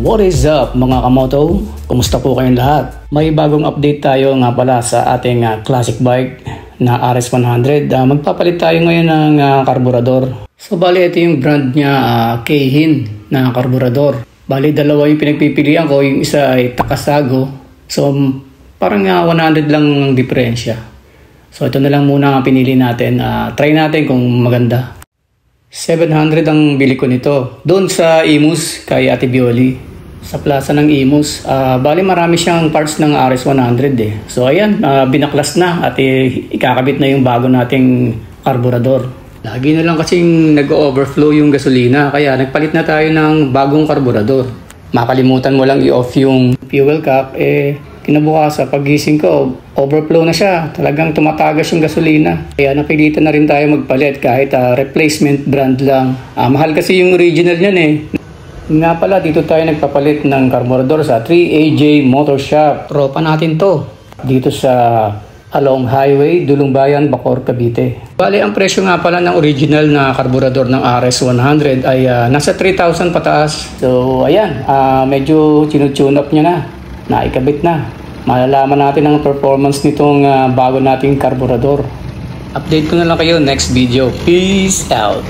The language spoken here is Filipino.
What is up mga kamoto? Kumusta po kayong lahat? May bagong update tayo nga pala sa ating classic bike na RS100. Magpapalit tayo ngayon ng karburador. So bali ito yung brand niya, Keihin na karburador. Bali dalawa yung pinagpipilian ko, yung isa ay Takasago. So parang 100 lang ang diferensya. So ito na lang muna ang pinili natin. Try natin kung maganda. 700 ang bili ko nito. Doon sa Imus kay Ate Bioli. Sa plaza ng Imus. Bali marami siyang parts ng RS100 eh. So ayan, binaklas na at ikakabit na yung bago nating karburador. Lagi na lang kasing nag-overflow yung gasolina. Kaya nagpalit na tayo ng bagong karburador. Makalimutan mo lang i-off yung fuel cap. Kinabukasan pagising ko, overflow na siya. Talagang tumatagas yung gasolina. Kaya napilitan na rin tayo magpalit kahit replacement brand lang. Mahal kasi yung original niyan eh. Nga pala, dito tayo nagpapalit ng karburador sa 3AJ Motor Shop. Tropa natin to. Dito sa Along Highway, Dulumbayan, Bacoor, Cavite. Bali, ang presyo nga pala ng original na karburador ng RS100 ay nasa 3,000 pataas. So ayan, medyo tinutune up niya na. Naikabit na. Malalaman natin ang performance nitong bago nating karburador. Update ko na lang kayo next video. Peace out!